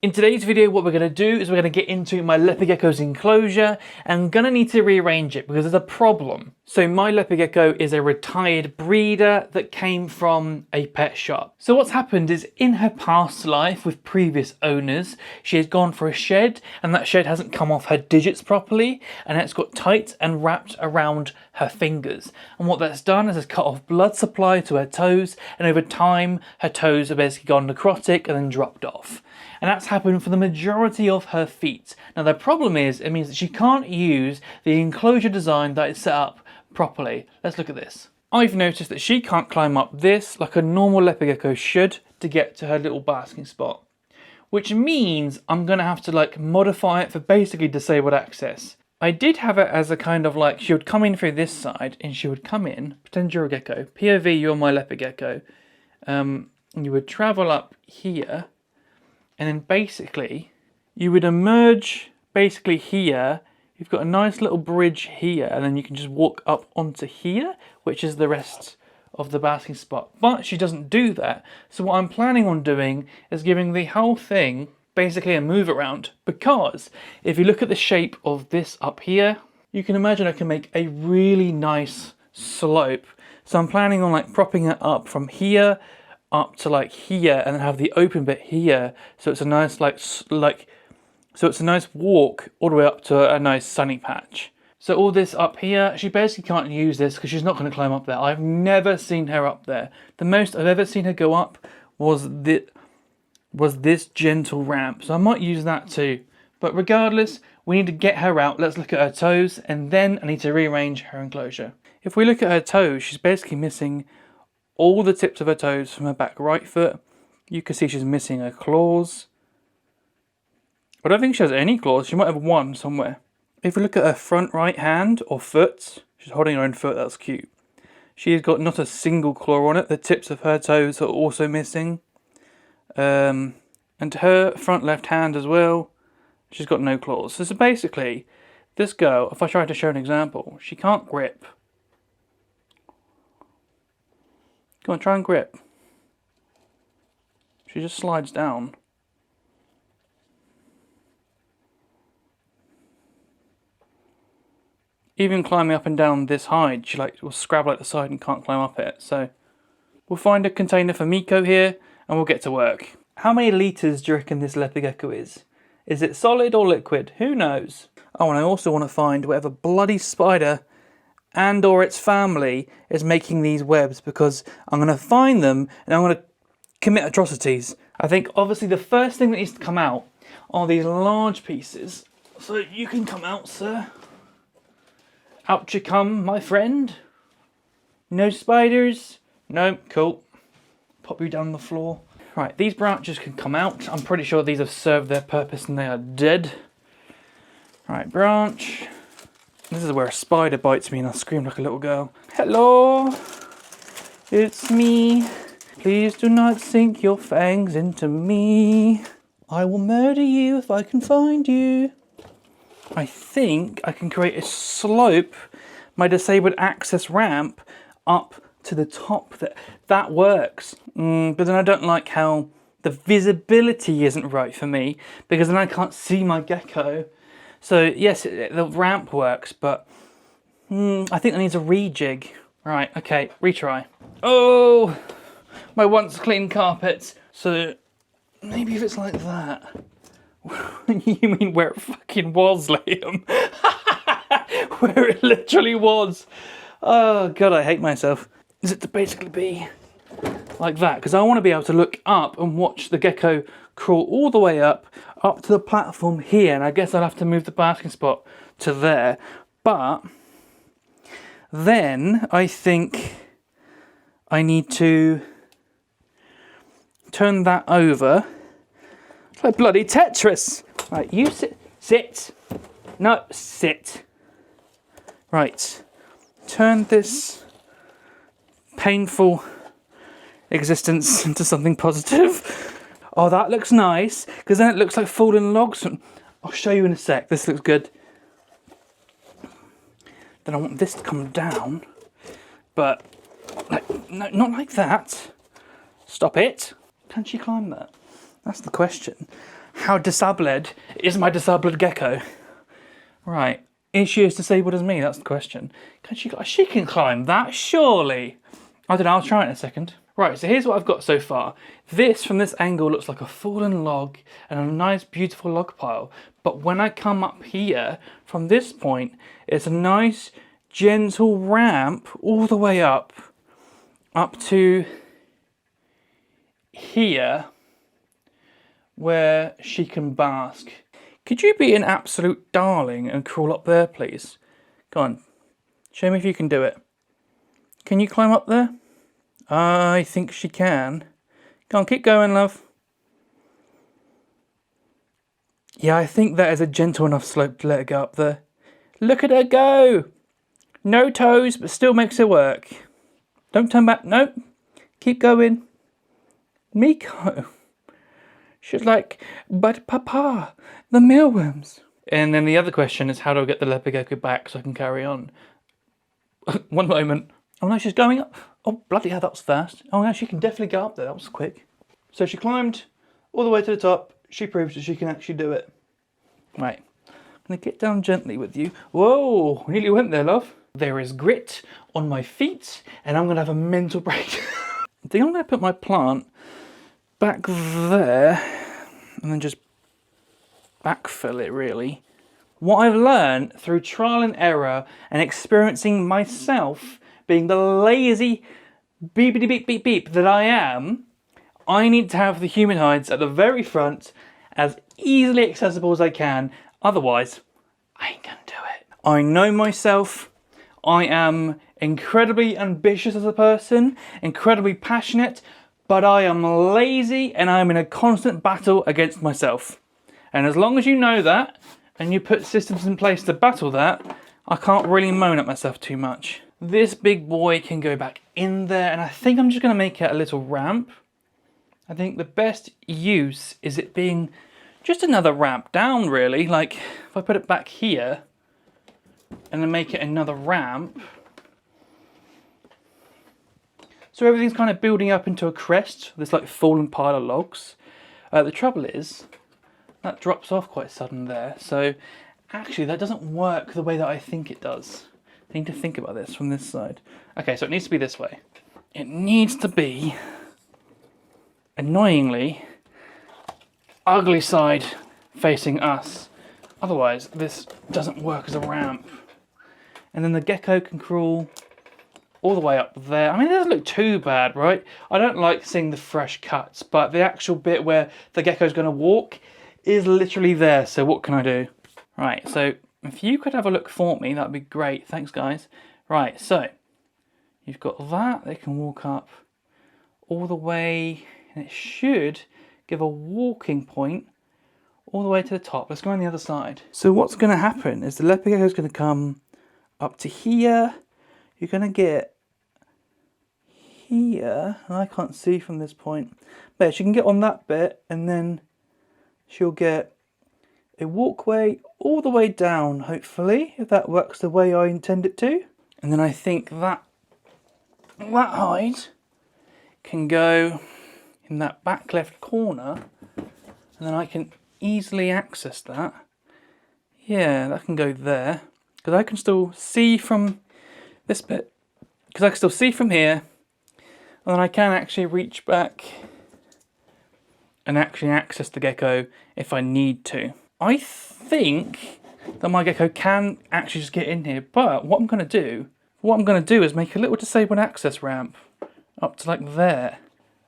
In today's video, what we're going to do is we're going to get into my Leopard Gecko's enclosure, and I'm going to need to rearrange it because there's a problem. So my Leopard Gecko is a retired breeder that came from a pet shop. So what's happened is in her past life with previous owners, she has gone for a shed and that shed hasn't come off her digits properly and it's got tight and wrapped around her fingers. And what that's done is it's cut off blood supply to her toes, and over time her toes have basically gone necrotic and then dropped off. And that's happened for the majority of her feet. Now the problem is, it means that she can't use the enclosure design that is set up properly. Let's look at this. I've noticed that she can't climb up this like a normal Leopard Gecko should to get to her little basking spot. Which means I'm going to have to modify it for basically disabled access. I did have it as a kind of she would come in through this side and she would come in, pretend you're a gecko, POV you're my Leopard Gecko, and you would travel up here. And then basically, you would emerge basically here. You've got a nice little bridge here, and then you can just walk up onto here, which is the rest of the basking spot. But she doesn't do that. So what I'm planning on doing is giving the whole thing basically a move around. Because if you look at the shape of this up here, you can imagine I can make a really nice slope. So I'm planning on propping it up from here up to here, and then have the open bit here, so it's a nice so it's a nice walk all the way up to a nice sunny patch. So all this up here, she basically can't use this because she's not going to climb up there. I've never seen her up there. The most I've ever seen her go up was this gentle ramp, so I might use that too. But regardless, we need to get her out. Let's look at her toes, and then I need to rearrange her enclosure. If we look at her toes, she's basically missing all the tips of her toes from her back right foot. You can see she's missing her claws. I don't think she has any claws. She might have one somewhere. If we look at her front right hand or foot, she's holding her own foot, that's cute. She's got not a single claw on it. The tips of her toes are also missing. And her front left hand as well, she's got no claws. So basically, this girl, if I try to show an example, she can't grip. Go on, try and grip. She just slides down. Even climbing up and down this hide, she will scrabble at the side and can't climb up it. So we'll find a container for Miko here and we'll get to work. How many litres do you reckon this Leopard Gecko is? Is it solid or liquid? Who knows? Oh, and I also want to find whatever bloody spider and or its family is making these webs, because I'm going to find them and I'm going to commit atrocities. I think obviously the first thing that needs to come out are these large pieces. So you can come out, sir. Out you come, my friend. No spiders? No, cool. Pop you down the floor. Right, these branches can come out. I'm pretty sure these have served their purpose and they are dead. Right, branch. This is where a spider bites me and I scream like a little girl. Hello, it's me. Please do not sink your fangs into me. I will murder you if I can find you. I think I can create a slope, my disabled access ramp, up to the top. That works. But then I don't like how the visibility isn't right for me, because then I can't see my gecko. So yes, the ramp works, but I think that needs a rejig. Right, okay, retry. Oh, my once clean carpet. So maybe if it's like that. You mean where it fucking was, Liam? Where it literally was. Oh god, I hate myself. Is it to basically be like that? Because I want to be able to look up and watch the gecko crawl all the way up to the platform here, and I guess I'll have to move the basking spot to there. But then I think I need to turn that over. It's like bloody Tetris. Right, you sit. No, sit. Right, turn this painful existence into something positive. Oh, that looks nice, because then it looks like fallen logs. I'll show you in a sec. This looks good. Then I want this to come down, but no, not like that. Stop it. Can she climb that? That's the question. How disabled is my disabled gecko? Right, is she as disabled as me? That's the question. She can climb that, surely. I don't know, I'll try it in a second. Right, so here's what I've got so far. This, from this angle, looks like a fallen log and a nice, beautiful log pile. But when I come up here, from this point, it's a nice, gentle ramp all the way up to here, where she can bask. Could you be an absolute darling and crawl up there, please? Go on, show me if you can do it. Can you climb up there? I think she can. Go on, keep going, love. Yeah, I think that is a gentle enough slope to let her go up there. Look at her go! No toes, but still makes it work. Don't turn back, nope. Keep going. Miko. She's like, but Papa, the mealworms. And then the other question is, how do I get the leopard gecko back so I can carry on? One moment. Oh no, she's going up. Oh, bloody hell, that was fast. Oh no, she can definitely go up there. That was quick. So she climbed all the way to the top. She proves that she can actually do it. Right. I'm going to get down gently with you. Whoa, nearly went there, love. There is grit on my feet, and I'm going to have a mental break. I think I'm going to put my plant back there, and then just backfill it, really. What I've learned through trial and error and experiencing myself being the lazy beepity beep beep beep that I am, I need to have the human hides at the very front as easily accessible as I can. Otherwise, I ain't gonna do it. I know myself. I am incredibly ambitious as a person, incredibly passionate, but I am lazy and I'm in a constant battle against myself. And as long as you know that, and you put systems in place to battle that, I can't really moan at myself too much. This big boy can go back in there, and I think I'm just going to make it a little ramp. I think the best use is it being just another ramp down, really. Like, if I put it back here, and then make it another ramp. So everything's kind of building up into a crest, this like fallen pile of logs. The trouble is, that drops off quite sudden there, so actually that doesn't work the way that I think it does. I need to think about this from this side. Okay, so it needs to be this way. It needs to be, annoyingly, ugly side facing us. Otherwise, this doesn't work as a ramp. And then the gecko can crawl all the way up there. I mean, it doesn't look too bad, right? I don't like seeing the fresh cuts, but the actual bit where the gecko's going to walk is literally there, so what can I do? Right, so if you could have a look for me, that'd be great. Thanks, guys. Right, so you've got that. They can walk up all the way, and it should give a walking point all the way to the top. Let's go on the other side. So what's going to happen is the leopard gecko is going to come up to here. You're going to get here, and I can't see from this point. But she can get on that bit, and then she'll get a walkway all the way down, hopefully, if that works the way I intend it to. And then I think that hide can go in that back left corner, and then I can easily access that. Yeah, that can go there, because I can still see from this bit, because I can still see from here, and then I can actually reach back and actually access the gecko if I need to. I think that my gecko can actually just get in here, but what I'm going to do is make a little disabled access ramp up to like there.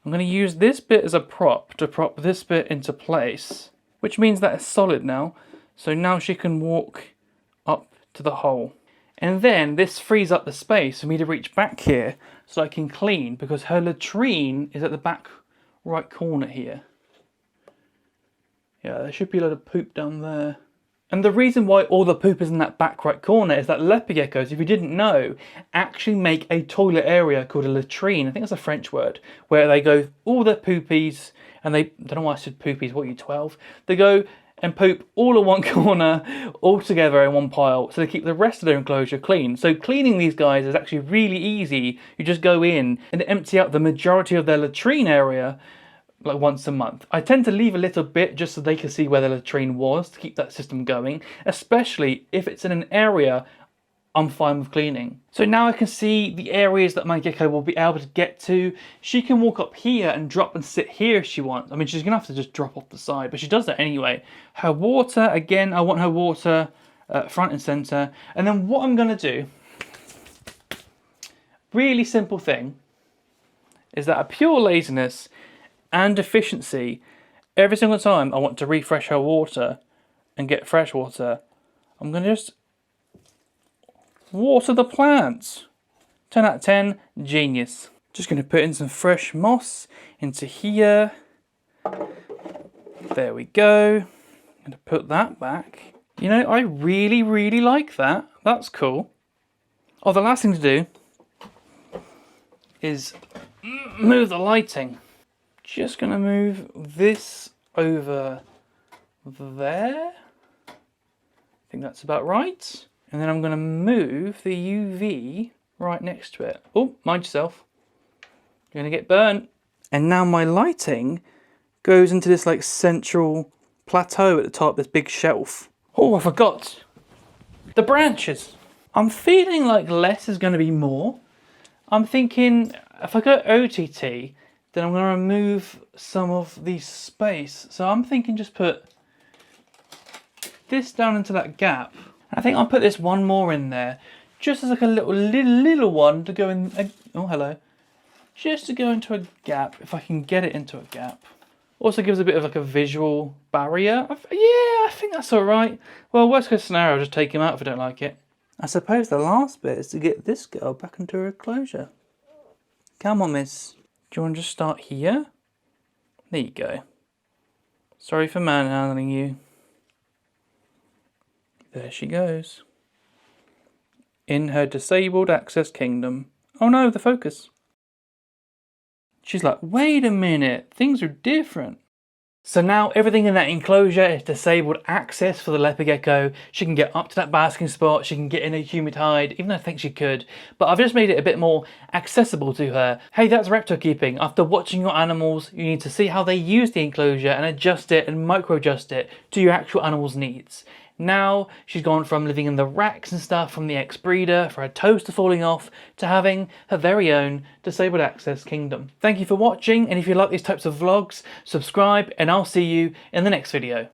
I'm going to use this bit as a prop to prop this bit into place, which means that it's solid now. So now she can walk up to the hole. And then this frees up the space for me to reach back here so I can clean, because her latrine is at the back right corner here. Yeah, there should be a lot of poop down there. And the reason why all the poop is in that back right corner is that leopard geckos, if you didn't know, actually make a toilet area called a latrine. I think that's a French word, where they go all their poopies, and they, I don't know why I said poopies, what are you, 12? They go and poop all in one corner, all together in one pile, so they keep the rest of their enclosure clean. So cleaning these guys is actually really easy. You just go in and empty out the majority of their latrine area, like once a month. I tend to leave a little bit just so they can see where the latrine was to keep that system going, especially if it's in an area I'm fine with cleaning. So now I can see the areas that my gecko will be able to get to. She can walk up here and drop and sit here if she wants. I mean, she's gonna have to just drop off the side, but she does that anyway. Her water, again, I want her water front and center. And then what I'm gonna do, really simple thing, is that a pure laziness and efficiency, every single time I want to refresh her water and get fresh water, I'm gonna just water the plants. 10 out of 10, genius. Just going to put in some fresh moss into here. There we go. I'm going to put that back. You know, I really, really like that. That's cool. Oh, the last thing to do is move the lighting. Just going to move this over there. I think that's about right. And then I'm going to move the UV right next to it. Oh, mind yourself. You're going to get burnt. And now my lighting goes into this like central plateau at the top, this big shelf. Oh, I forgot. The branches. I'm feeling like less is going to be more. I'm thinking if I go OTT, then I'm going to remove some of the space. So I'm thinking just put this down into that gap. I think I'll put this one more in there, just as like a little one to go in. Oh, hello. Just to go into a gap, if I can get it into a gap. Also gives a bit of like a visual barrier. Yeah, I think that's all right. Well, worst case scenario, I'll just take him out if I don't like it. I suppose the last bit is to get this girl back into her enclosure. Come on, miss. Do you want to just start here? There you go. Sorry for manhandling you. There she goes. In her disabled access kingdom. Oh no, the focus. She's like, wait a minute, things are different. So now everything in that enclosure is disabled access for the leopard gecko. She can get up to that basking spot, she can get in a humid hide, even though I think she could. But I've just made it a bit more accessible to her. Hey, that's reptile keeping. After watching your animals, you need to see how they use the enclosure and adjust it and micro-adjust it to your actual animal's needs. Now she's gone from living in the racks and stuff from the ex-breeder for her toaster falling off to having her very own disabled access kingdom. Thank you for watching, and if you like these types of vlogs, subscribe and I'll see you in the next video.